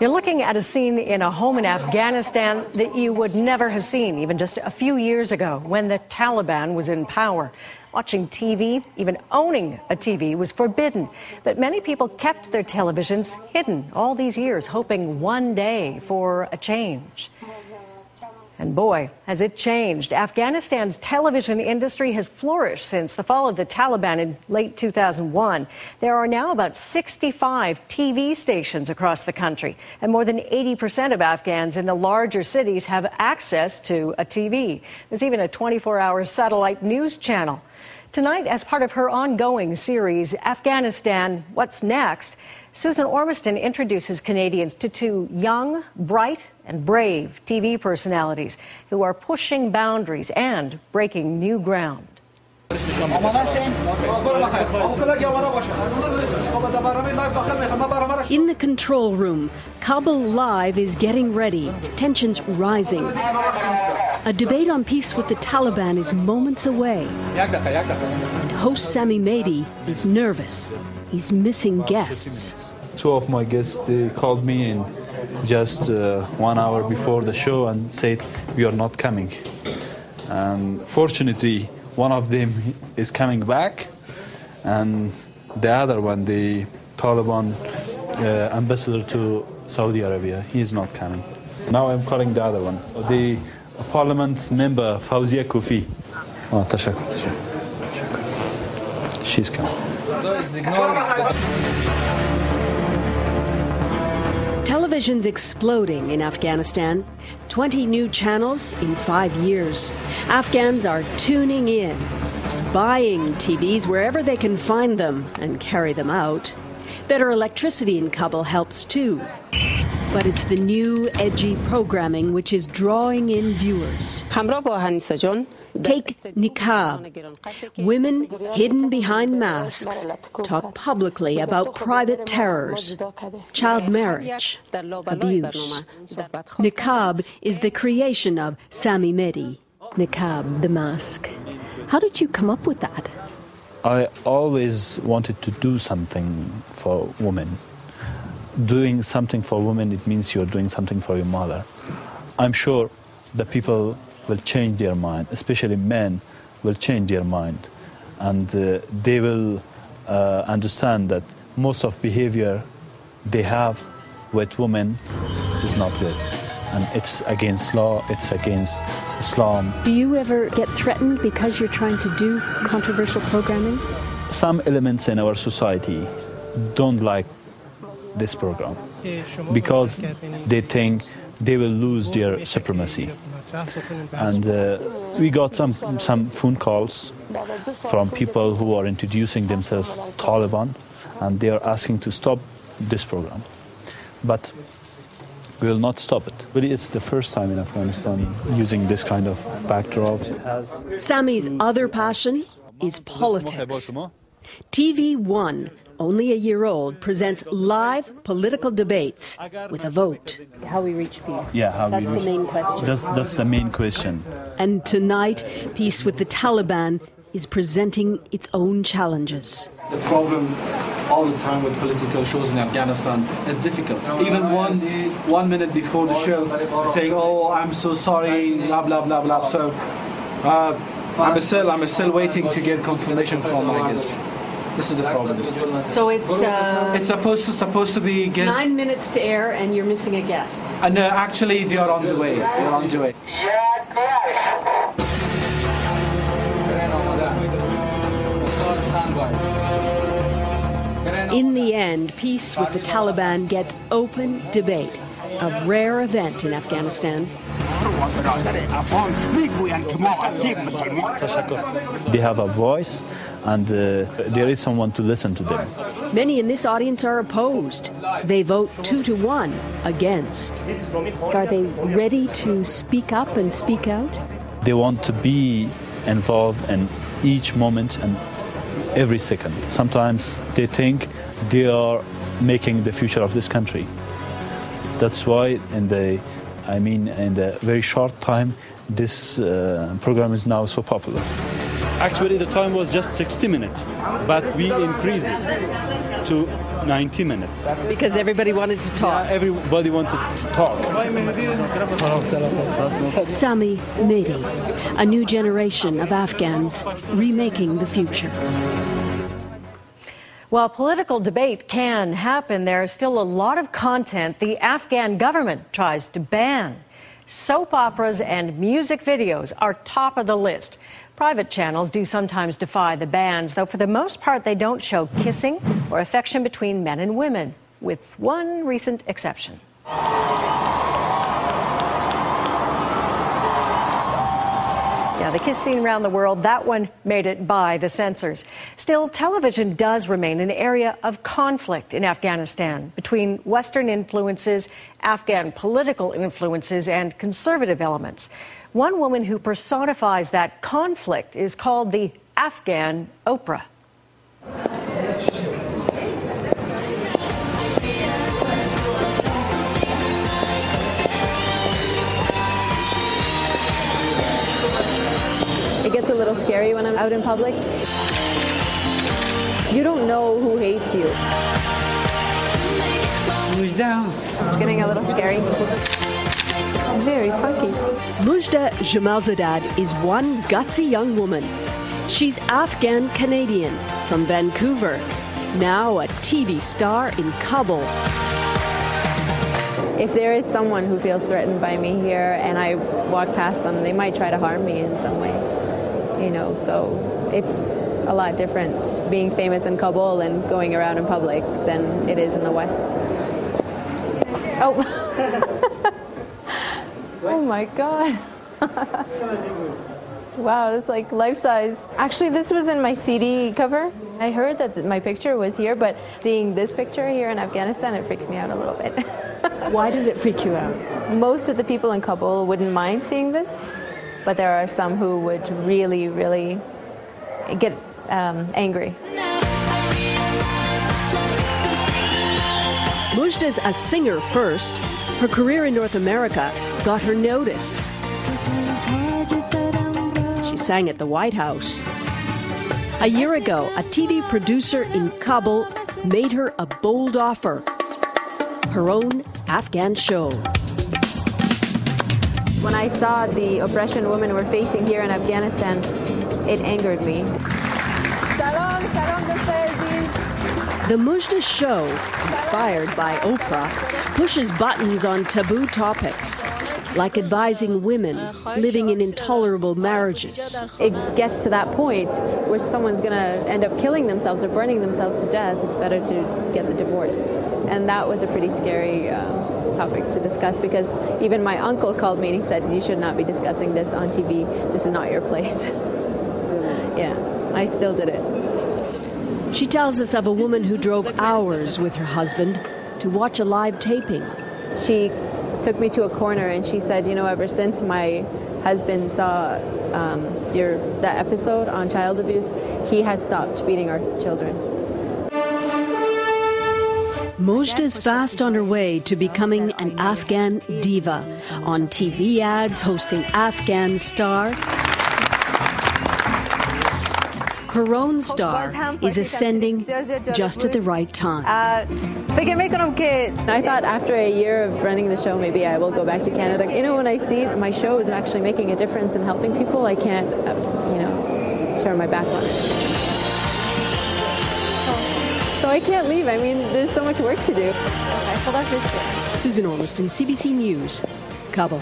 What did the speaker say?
You're looking at a scene in a home in Afghanistan that you would never have seen even just a few years ago when the Taliban was in power. Watching TV, even owning a TV, was forbidden. But many people kept their televisions hidden all these years, hoping one day for a change. And boy, has it changed. Afghanistan's television industry has flourished since the fall of the Taliban in late 2001. There are now about 65 TV stations across the country, and more than 80% of Afghans in the larger cities have access to a TV. There's even a 24-hour satellite news channel. Tonight, as part of her ongoing series, Afghanistan, What's Next?, Susan Ormiston introduces Canadians to two young, bright, and brave TV personalities who are pushing boundaries and breaking new ground. In the control room, Kabul Live is getting ready, tensions rising. A debate on peace with the Taliban is moments away. And host Sami Mehdi is nervous. He's missing guests. Two of my guests, they called me in just 1 hour before the show and said, "We are not coming." And fortunately, one of them is coming back, and the other one, the Taliban ambassador to Saudi Arabia, he is not coming. Now I'm calling the other one, the parliament member Fawzia Kofi. Oh, تشكر. She's coming. Television's exploding in Afghanistan. 20 new channels in 5 years. Afghans are tuning in, buying TVs wherever they can find them and carry them out. Better electricity in Kabul helps too. But it's the new, edgy programming which is drawing in viewers. Take Niqab. Women hidden behind masks talk publicly about private terrors, child marriage, abuse. Niqab is the creation of Sami Mehdi. Niqab, the mask. How did you come up with that? I always wanted to do something for women. Doing something for women, it means you're doing something for your mother. I'm sure the people will change their mind, especially men will change their mind, and they will understand that most of behavior they have with women is not good, and it's against law, it's against Islam. Do you ever get threatened because you're trying to do controversial programming? Some elements in our society don't like this program because they think they will lose their supremacy. And we got some phone calls from people who are introducing themselves Taliban, and they are asking to stop this program. But we will not stop it. But it's the first time in Afghanistan using this kind of backdrop. Sami's other passion is politics. TV1, only a year old, presents live political debates with a vote. How we reach peace. Yeah, how that's we reach. The main question. That's the main question. And tonight, peace with the Taliban is presenting its own challenges. The problem all the time with political shows in Afghanistan is difficult. Even one minute before the show, saying, "Oh, I'm so sorry," blah blah blah blah. So I'm still waiting to get confirmation from my guest. This is the problem. So it's supposed to be guest. 9 minutes to air, and you're missing a guest. No, actually, they are on the way. They're on the way. In the end, peace with the Taliban gets open debate, a rare event in Afghanistan. They have a voice, and there is someone to listen to them. Many in this audience are opposed. They vote 2-1 against. Are they ready to speak up and speak out? They want to be involved in each moment and every second. Sometimes they think they are making the future of this country. That's why in the very short time, this program is now so popular. Actually, the time was just 60 minutes, but we increased it to 90 minutes. Because everybody wanted to talk. Yeah, everybody wanted to talk. Sami Mehdi, a new generation of Afghans remaking the future. While political debate can happen, there is still a lot of content the Afghan government tries to ban. Soap operas and music videos are top of the list. Private channels do sometimes defy the bans, though for the most part they don't show kissing or affection between men and women, with one recent exception. Yeah, the kiss scene around the world, that one made it by the censors. Still, television does remain an area of conflict in Afghanistan between Western influences, Afghan political influences, and conservative elements. One woman who personifies that conflict is called the Afghan Oprah. It gets a little scary when I'm out in public. You don't know who hates you. It's getting a little scary. Very funky. Mujda Jamalzadeh is one gutsy young woman. She's Afghan-Canadian from Vancouver, now a TV star in Kabul. If there is someone who feels threatened by me here and I walk past them, they might try to harm me in some way. You know, so it's a lot different being famous in Kabul and going around in public than it is in the West. Oh. Oh my God. Wow, it's like life-size. Actually, this was in my CD cover. I heard that my picture was here, but seeing this picture here in Afghanistan, it freaks me out a little bit. Why does it freak you out? Most of the people in Kabul wouldn't mind seeing this, but there are some who would really, really get angry. Mujda's a singer first. Her career in North America got her noticed. She sang at the White House. A year ago, a TV producer in Kabul made her a bold offer: her own Afghan show. When I saw the oppression women were facing here in Afghanistan, it angered me. The Mujda show, inspired by Oprah, pushes buttons on taboo topics, like advising women living in intolerable marriages. It gets to that point where someone's going to end up killing themselves or burning themselves to death. It's better to get the divorce. And that was a pretty scary topic to discuss, because even my uncle called me and he said, "You should not be discussing this on TV. This is not your place." Yeah, I still did it. She tells us of a woman who drove hours with her husband to watch a live taping. She took me to a corner and she said, "You know, ever since my husband saw that episode on child abuse, he has stopped beating our children." Mujda's fast on her way to becoming an Afghan diva, on TV ads, hosting Afghan Star. Her own star is ascending just at the right time. I thought after a year of running the show, maybe I will go back to Canada. You know, when I see my show is actually making a difference in helping people, I can't, turn my back on it. So I can't leave. I mean, there's so much work to do. Susan Ormiston, CBC News, Kabul.